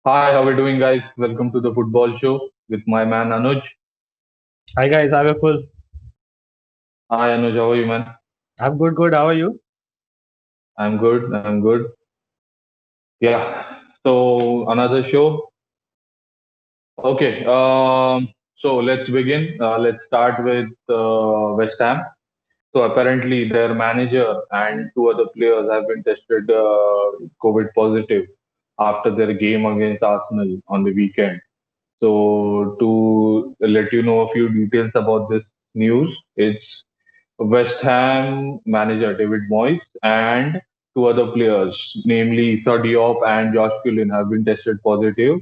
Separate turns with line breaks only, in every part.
Hi, how are we doing, guys? Welcome to the football show with my man Anuj.
Hi guys, I'm full.
Hi, Anuj, how are you, man?
I'm good. How are you?
I'm good. I'm good. Yeah. So another show. Okay. So let's begin. Let's start with West Ham. So apparently, their manager and two other players have been tested COVID positive after their game against Arsenal on the weekend. So to let you know a few details about this news, it's West Ham manager David Moyes and two other players, namely Issa Diop and Josh Cullen, have been tested positive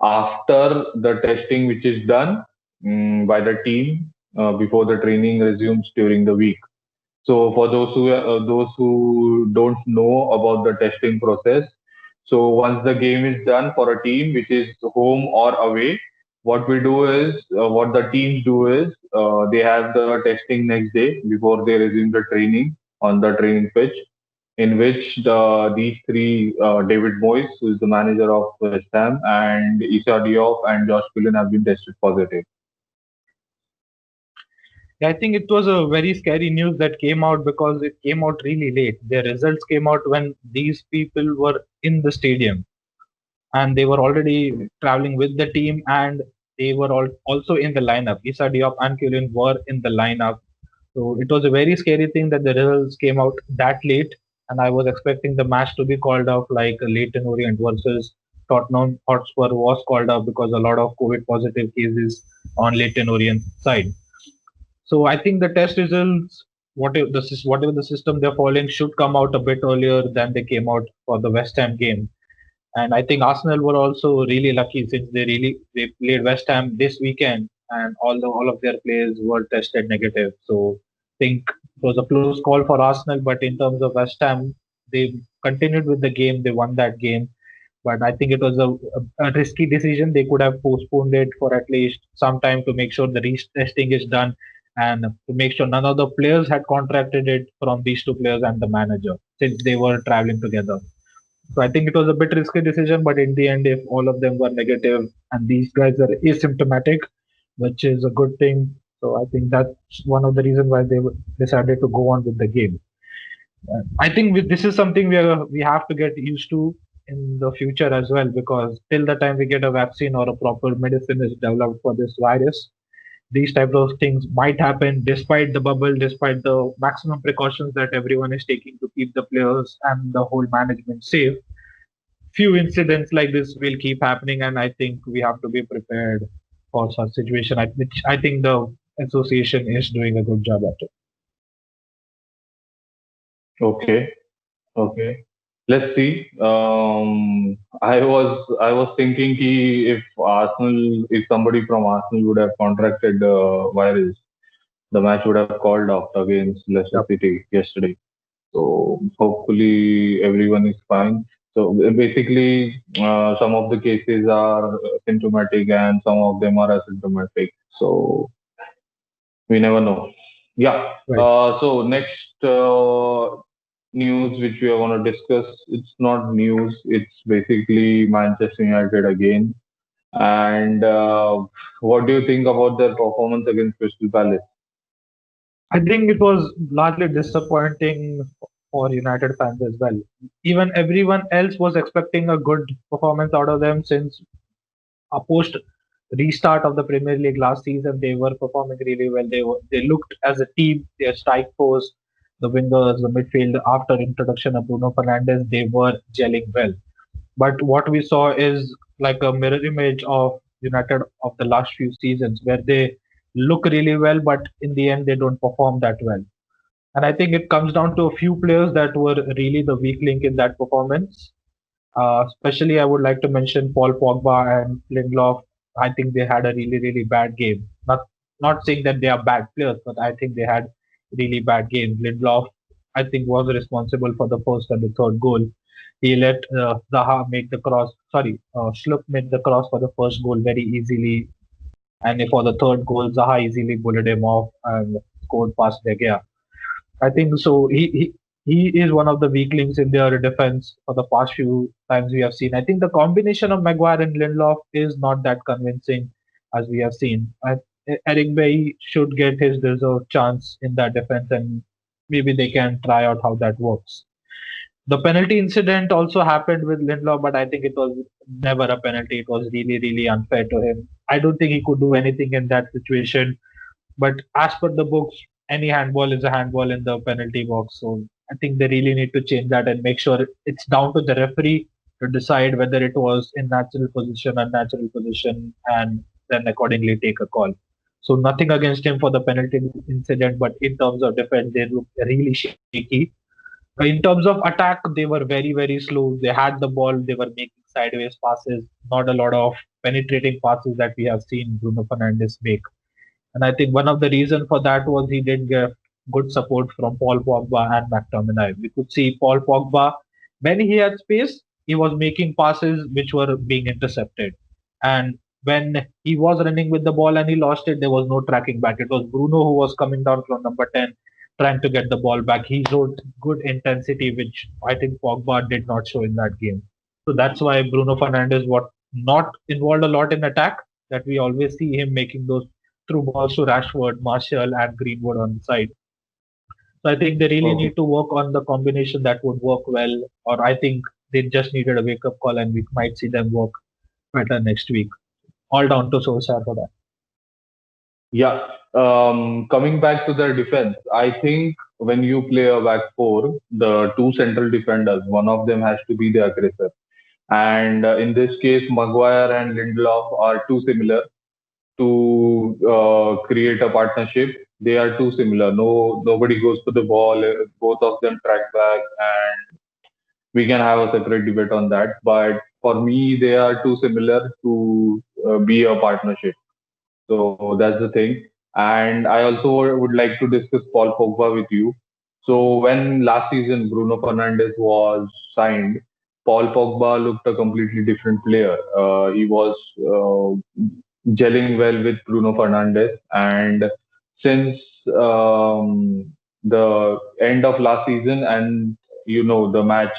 after the testing which is done by the team before the training resumes during the week. So for those who don't know about the testing process, so once the game is done for a team which is home or away, what we do is what the teams do is they have the testing next day before they resume the training on the training pitch, in which these three David Moyes, who is the manager of West Ham, and Issa Diop and Josh Cullen have been tested positive.
Yeah, I think it was a very scary news that came out because it came out really late. The results came out when these people were in the stadium and they were already traveling with the team and they were also in the lineup. Issa Diop and Cullen were in the lineup. So it was a very scary thing that the results came out that late. And I was expecting the match to be called off like Leighton Orient versus Tottenham Hotspur was called off because a lot of COVID positive cases on Leighton Orient's side. So I think the test results, whatever the system they're following, should come out a bit earlier than they came out for the West Ham game. And I think Arsenal were also really lucky since they played West Ham this weekend, and all of their players were tested negative. So I think it was a close call for Arsenal, but in terms of West Ham, they continued with the game. They won that game, but I think it was a risky decision. They could have postponed it for at least some time to make sure the retesting is done and to make sure none of the players had contracted it from these two players and the manager since they were traveling together. So I think it was a bit risky decision, but in the end, if all of them were negative and these guys are asymptomatic, which is a good thing. So I think that's one of the reasons why they decided to go on with the game. I think this is something we have to get used to in the future as well, because till the time we get a vaccine or a proper medicine is developed for this virus, these types of things might happen despite the bubble, despite the maximum precautions that everyone is taking to keep the players and the whole management safe. Few incidents like this will keep happening, and I think we have to be prepared for such situation. Which I think the association is doing a good job at it.
Okay. Okay. Let's see. I was thinking if if somebody from Arsenal would have contracted the virus, the match would have called off against Leicester
Yep.
City yesterday. So hopefully everyone is fine. So basically, some of the cases are symptomatic and some of them are asymptomatic. So we never know. Yeah.
Right.
So next news which we are going to discuss, it's not news. It's basically Manchester United again. And what do you think about their performance against Crystal Palace?
I think it was largely disappointing for United fans as well. Even everyone else was expecting a good performance out of them since a post restart of the Premier League last season, they were performing really well. They looked as a team, their strike force, the wingers, the midfield. After introduction of Bruno Fernandes, they were gelling well. But what we saw is like a mirror image of United of the last few seasons, where they look really well, but in the end they don't perform that well. And I think it comes down to a few players that were really the weak link in that performance. Especially, I would like to mention Paul Pogba and Lindelof. I think they had a really bad game. Not saying that they are bad players, but I think they had really bad games. Lindelof, I think, was responsible for the first and the third goal. He let Zaha make the cross. Sorry, Schlupp made the cross for the first goal very easily, and for the third goal, Zaha easily bullied him off and scored past De Gea. I think so. he is one of the weak links in their defense for the past few times we have seen. I think the combination of Maguire and Lindelof is not that convincing as we have seen. Eric Bay should get his deserved chance in that defense, and maybe they can try out how that works. The penalty incident also happened with Lindelof, but I think it was never a penalty. It was really, really unfair to him. I don't think he could do anything in that situation. But as per the books, any handball is a handball in the penalty box. So I think they really need to change that and make sure it's down to the referee to decide whether it was in natural position, unnatural position, and then accordingly take a call. So nothing against him for the penalty incident, but in terms of defense, they look really shaky. In terms of attack, they were very, very slow. They had the ball, they were making sideways passes, not a lot of penetrating passes that we have seen Bruno Fernandes make. And I think one of the reasons for that was he didn't get good support from Paul Pogba and McTominay. We could see Paul Pogba, when he had space, he was making passes which were being intercepted. And when he was running with the ball and he lost it, there was no tracking back. It was Bruno who was coming down from number 10 trying to get the ball back. He showed good intensity, which I think Pogba did not show in that game. So that's why Bruno Fernandes was not involved a lot in attack, that we always see him making those through balls to Rashford, Martial, and Greenwood on the side. So I think they really
Okay.
need to work on the combination that would work well, or I think they just needed a wake up call and we might see them work better next week. All down to Solskjaer for that.
Yeah. Coming back to their defense, I think when you play a back four, the two central defenders, one of them has to be the aggressor. And in this case, Maguire and Lindelof are too similar to create a partnership. They are too similar. No, nobody goes for the ball. Both of them track back, and we can have a separate debate on that. But for me, they are too similar to be a partnership. So that's the thing. And I also would like to discuss Paul Pogba with you. So when last season Bruno Fernandes was signed, Paul Pogba looked a completely different player. He was gelling well with Bruno Fernandes, and since the end of last season and the match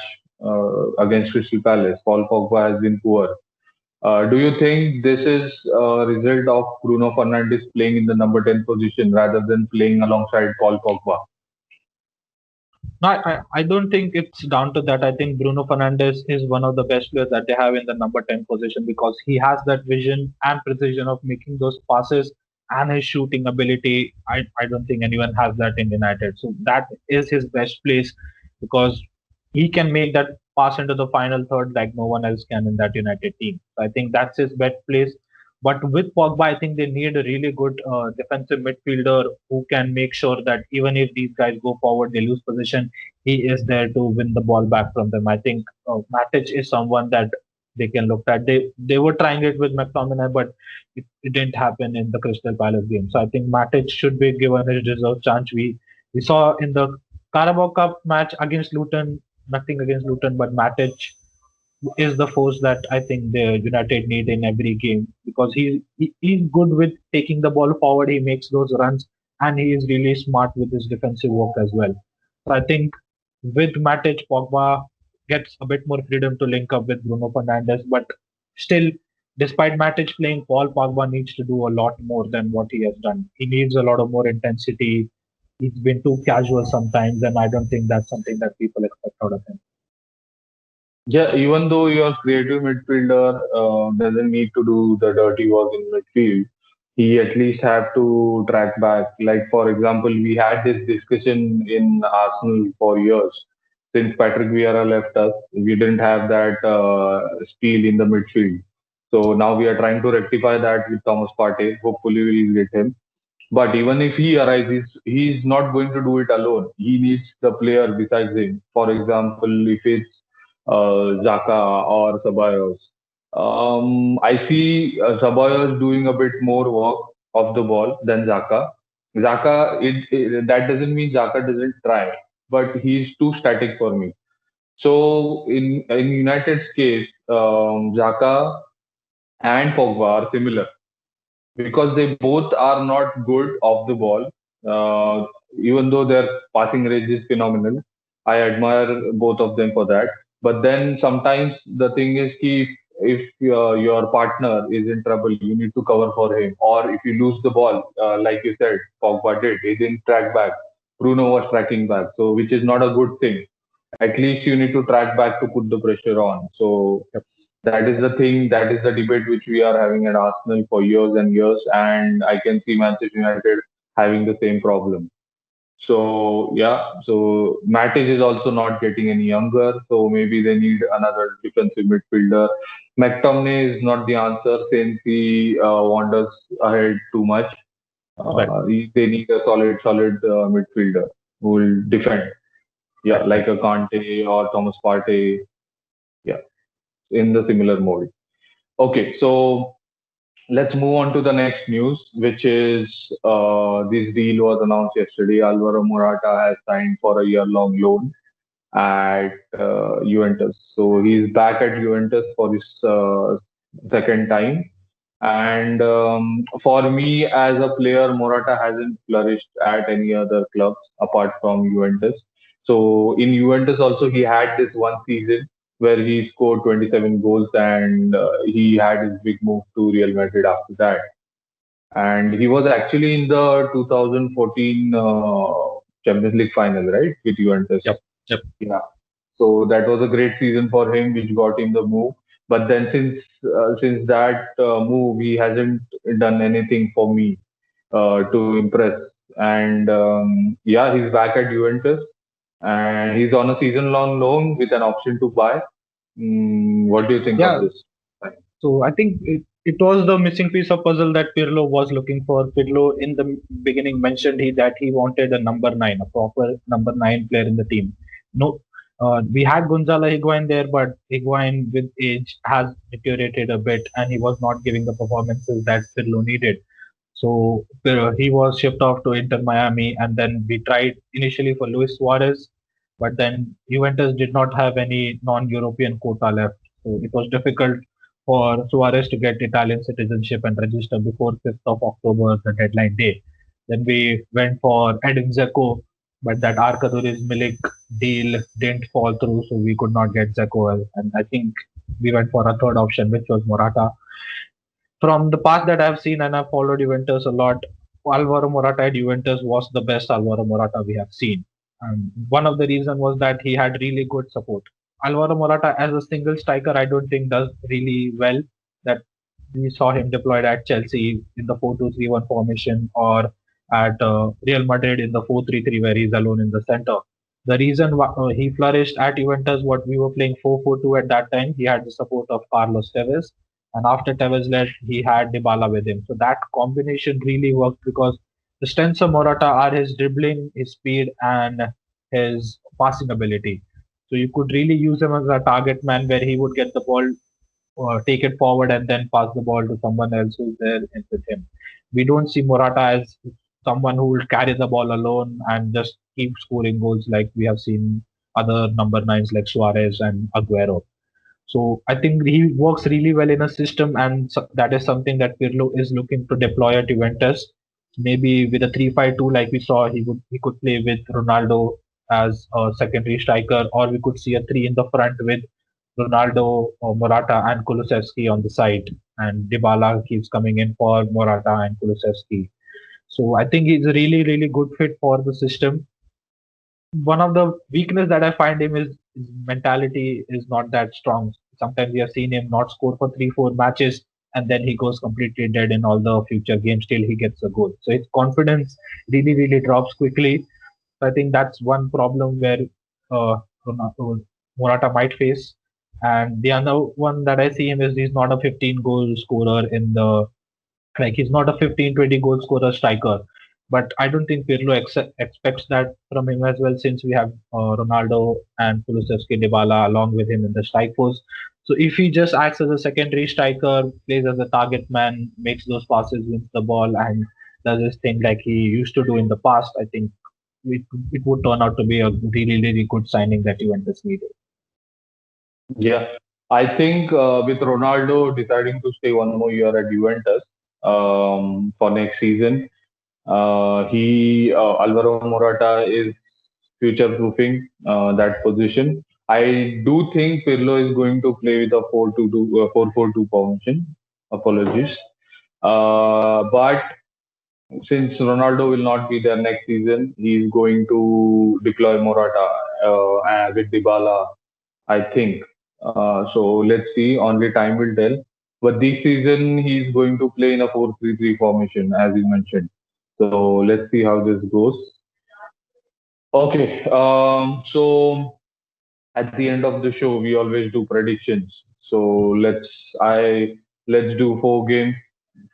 against Crystal Palace, Paul Pogba has been poor. Do you think this is a result of Bruno Fernandes playing in the number 10 position rather than playing alongside Paul Pogba?
No, I don't think it's down to that. I think Bruno Fernandes is one of the best players that they have in the number 10 position because he has that vision and precision of making those passes and his shooting ability. I don't think anyone has that in United. So that is his best place because he can make that pass into the final third like no one else can in that United team. So I think that's his best place. But with Pogba, I think they need a really good defensive midfielder who can make sure that even if these guys go forward, they lose position, he is there to win the ball back from them. I think Matic is someone that they can look at. They were trying it with McTominay, but it didn't happen in the Crystal Palace game. So I think Matic should be given his deserved chance. We saw in the Carabao Cup match against Luton, nothing against Luton, but Matic is the force that I think the United need in every game because he's good with taking the ball forward. He makes those runs and he is really smart with his defensive work as well. So I think with Matic, Pogba gets a bit more freedom to link up with Bruno Fernandes, but still, despite Matic playing, Paul Pogba needs to do a lot more than what he has done. He needs a lot of more intensity. He's been too casual sometimes, and I don't think that's something that people expect out of him.
Yeah, even though your creative midfielder doesn't need to do the dirty work in midfield, he at least have to track back. Like for example, we had this discussion in Arsenal for years. Since Patrick Vieira left us, we didn't have that steel in the midfield. So now we are trying to rectify that with Thomas Partey. Hopefully, we'll get him. But even if he arises, he's not going to do it alone. He needs the player besides him. For example, if it's Zaka or Ceballos. I see Ceballos doing a bit more work of the ball than Zaka. Zaka, that doesn't mean Zaka doesn't try, but he's too static for me. So in United's case, Zaka and Pogba are similar because they both are not good off the ball. Uh, Even though their passing range is phenomenal, I admire both of them for that. But then sometimes the thing is, ki if your partner is in trouble, you need to cover for him. Or if you lose the ball, like you said, Pogba did, he didn't track back. Bruno was tracking back, so which is not a good thing. At least you need to track back to put the pressure on. So
Yep.
that is the thing. That is the debate which we are having at Arsenal for years and years, and I can see Manchester United having the same problem. So yeah, so Matic is also not getting any younger, so maybe they need another defensive midfielder. McTominay is not the answer since he wanders ahead too much.
Right.
They need a solid midfielder who will defend. Yeah,
Right.
like a Kante or Thomas Partey. Yeah, in the similar mode. Okay, so let's move on to the next news, which is this deal was announced yesterday. Alvaro Morata has signed for a year-long loan at Juventus. So he's back at Juventus for his second time. And for me, as a player, Morata hasn't flourished at any other clubs apart from Juventus. So in Juventus also, he had this one season where he scored 27 goals and he had his big move to Real Madrid after that. And he was actually in the 2014 Champions League final, right, with Juventus.
Yep. Yep.
Yeah. So that was a great season for him, which got him the move. But then since that move, he hasn't done anything for me to impress. And yeah, he's back at Juventus, and he's on a season-long loan with an option to buy. What do you think of
Yeah.
this?
So I think it was the missing piece of puzzle that Pirlo was looking for. Pirlo in the beginning mentioned that he wanted a number nine, a proper number nine player in the team. No, we had Gonzalo Higuain there, but Higuain with age has deteriorated a bit, and he was not giving the performances that Pirlo needed. So he was shipped off to Inter Miami, and then we tried initially for Luis Suarez, but then Juventus did not have any non-European quota left, so it was difficult for Suarez to get Italian citizenship and register before 5th of October, the deadline day. Then we went for Edin Dzeko, but that Arkadiusz Milik deal didn't fall through, so we could not get Dzeko. And I think we went for a third option, which was Morata. From the past that I've seen and I've followed Juventus a lot, Alvaro Morata at Juventus was the best Alvaro Morata we have seen. And one of the reasons was that he had really good support. Alvaro Morata as a single striker, I don't think does really well. That we saw him deployed at Chelsea in the 4-2-3-1 formation or at Real Madrid in the 4-3-3 where he's alone in the center. The reason he flourished at Juventus, what we were playing 4-4-2 at that time, he had the support of Carlos Tevez, and after Tevez left, he had Dybala with him. So that combination really worked because the strengths of Morata are his dribbling, his speed, and his passing ability. So you could really use him as a target man where he would get the ball, take it forward, and then pass the ball to someone else who's there with him. We don't see Morata as someone who will carry the ball alone and just keep scoring goals like we have seen other number nines like Suarez and Aguero. So I think he works really well in a system, and that is something that Pirlo is looking to deploy at Juventus. Maybe with a 3-5-2, like we saw, he could play with Ronaldo as a secondary striker, or we could see a three in the front with Ronaldo, Morata, and Kulusevski on the side, and Dybala keeps coming in for Morata and Kulusevski. So I think he's a really good fit for the system. One of the weakness that I find him is his mentality is not that strong. Sometimes we have seen him not score for 3-4 matches, and then he goes completely dead in all the future games till he gets a goal. So his confidence really drops quickly. So I think that's one problem where uh, Morata might face. And the other one that I see him is he's not a 15 goal scorer in the like he's not a 15, 20 goal scorer striker. But I don't think Pirlo expects that from him as well, since we have Ronaldo and Kulusevski Dybala along with him in the strike force. So if he just acts as a secondary striker, plays as a target man, makes those passes, wins the ball, and does his thing like he used to do in the past, I think it would turn out to be a really good signing that Juventus needed.
Yeah, I think with Ronaldo deciding to stay one more year at Juventus for next season, he Alvaro Morata is future proofing that position. I do think Pirlo is going to play with a 4-2, 4-4-2 formation. Apologies. But since Ronaldo will not be there next season, he is going to deploy Morata with Dybala, I think. So let's see. Only time will tell. But this season, he's going to play in a 4-3-3 formation, as you mentioned. So let's see how this goes. Okay. So at the end of the show, we always do predictions. So I let's do 4 games.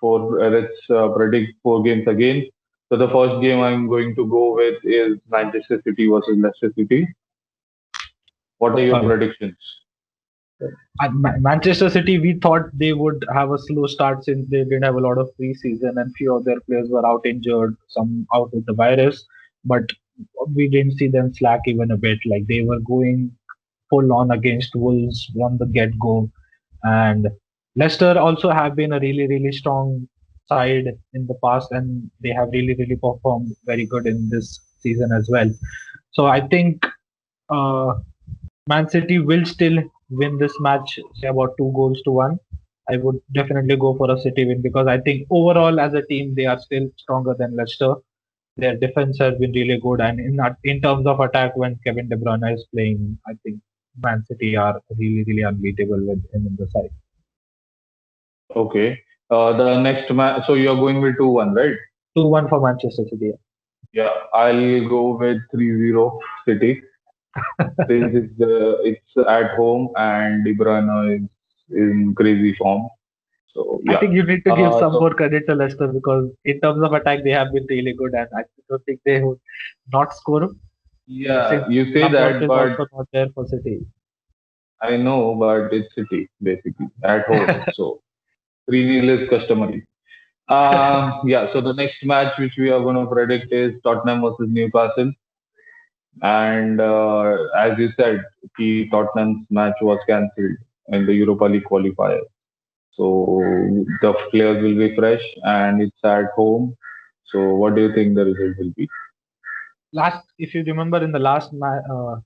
Let's predict 4 games again. So the first game I'm going to go with is Manchester City versus Leicester City. What are your
Uh,
predictions?
Manchester City, we thought they would have a slow start since they didn't have a lot of preseason and few of their players were out injured, some out with the virus. But we didn't see them slack even a bit. Like they were going full on against Wolves from the get go. And Leicester also have been a really, really strong side in the past, and they have really, really performed very good in this season as well. So I think uh, Man City will still win this match, say about 2 goals to 1. I would definitely go for a City win because I think overall as a team they are still stronger than Leicester. Their defense has been really good, and in terms of attack, when Kevin De Bruyne is playing, I think Man City are really really unbeatable with him in the side.
Okay. The next match. So you're going with 2-1, right?
2-1 for Manchester City.
Yeah. I'll go with 3-0 City since it's at home and De Bruyne is in crazy form. So
I
yeah.
think you need to give some
So
more credit to Leicester because in terms of attack they have been really good, and I don't think they would not score
yeah,
since
you say
Laporte
that,
is
but
also not there for City.
I know, but it's City basically at home. So 3-0 is customary. Yeah. So the next match which we are going to predict is Tottenham versus Newcastle. And as you said, the Tottenham's match was cancelled in the Europa League qualifier. So the players will be fresh and it's at home. So what do you think the result will be?
Last, if you remember, in the last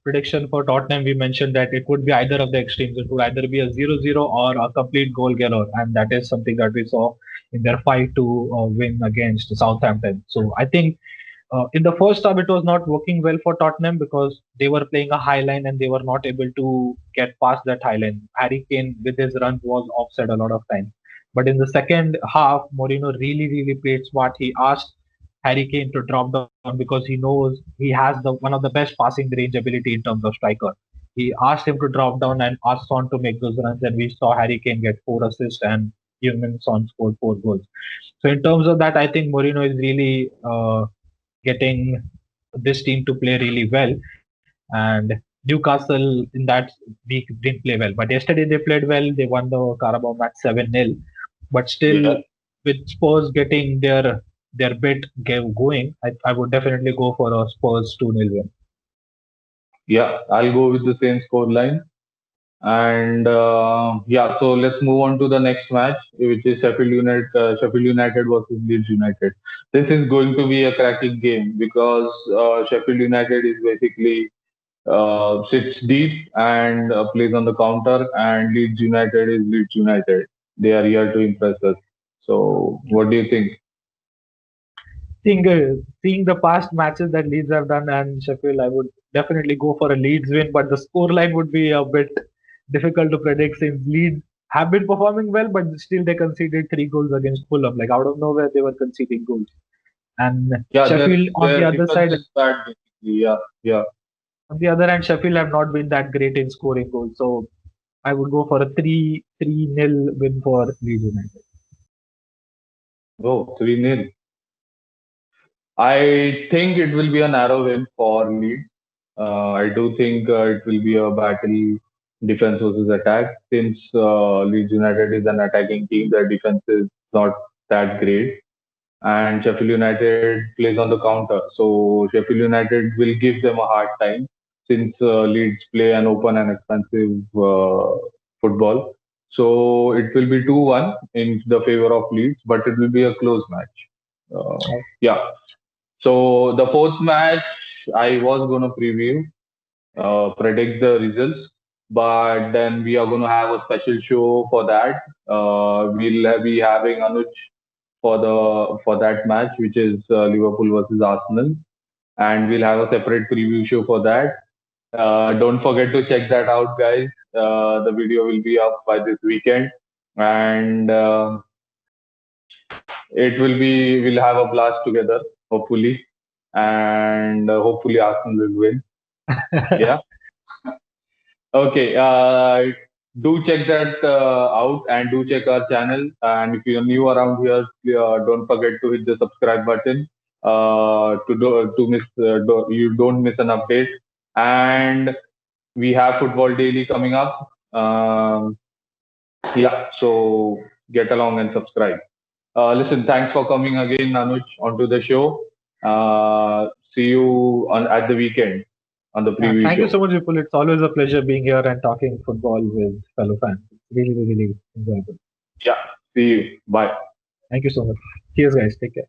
prediction for Tottenham, we mentioned that it would be either of the extremes. It would either be a 0-0 or a complete goal galore, and that is something that we saw in their 5-2 win against Southampton. So I think in the first half, it was not working well for Tottenham because they were playing a high line and they were not able to get past that high line. Harry Kane, with his runs, was offside a lot of times. But in the second half, Mourinho really, really played smart. He asked Harry Kane to drop down because he knows he has the one of the best passing range ability in terms of striker. He asked him to drop down and asked Son to make those runs, and we saw Harry Kane get 4 assists and Heung-min Son scored 4 goals. So in terms of that, I think Mourinho is really getting this team to play really well. And Newcastle in that week didn't play well, but yesterday they played well. They won the Carabao match 7-0. But still,
Yeah,
with Spurs getting their going, I would definitely go for a Spurs 2-0 win.
yeah, I'll go with the same score line. And yeah, so let's move on to the next match, which is Sheffield United versus Leeds United. This is going to be a cracking game because Sheffield United is basically sits deep and plays on the counter, and Leeds United is Leeds United. They are here to impress us. So, what do you think?
Seeing the past matches that Leeds have done and Sheffield, I would definitely go for a Leeds win, but the scoreline would be a bit difficult to predict since Leeds have been performing well, but still they conceded 3 goals against Fulham. Like out of nowhere, they were conceding goals. And
Yeah,
Sheffield
their defense is bad, basically. Yeah, yeah.
on the other hand, Sheffield have not been that great in scoring goals. So I would go for a 3-0 win for Leeds United.
Oh, 3-0. I think it will be a narrow win for Leeds. I do think it will be a battle defense versus attack. Since Leeds United is an attacking team, their defense is not that great. And Sheffield United plays on the counter. So Sheffield United will give them a hard time since Leeds play an open and expensive football. So it will be 2-1 in the favor of Leeds, but it will be a close match.
Uh,
Yeah. So the fourth match, I was gonna predict the results, but then we are gonna have a special show for that. We'll be having Anuj for that match, which is Liverpool versus Arsenal, and we'll have a separate preview show for that. Don't forget to check that out, guys. The video will be up by this weekend, and we'll have a blast together, hopefully, and hopefully Arsenal will win. Yeah. Okay. Do check that out and do check our channel. And if you're new around here, don't forget to hit the subscribe button to miss you don't miss an update. And we have Football Daily coming up. Yeah, so get along and subscribe. Listen, thanks for coming again, Anuj, onto the show. See you at the weekend on the preview
Thank you
show.
so much, Vipul. It's always a pleasure being here and talking football with fellow fans. It's really, really, really enjoyable.
Yeah, see you. Bye.
Thank you so much. Cheers, guys. Take care.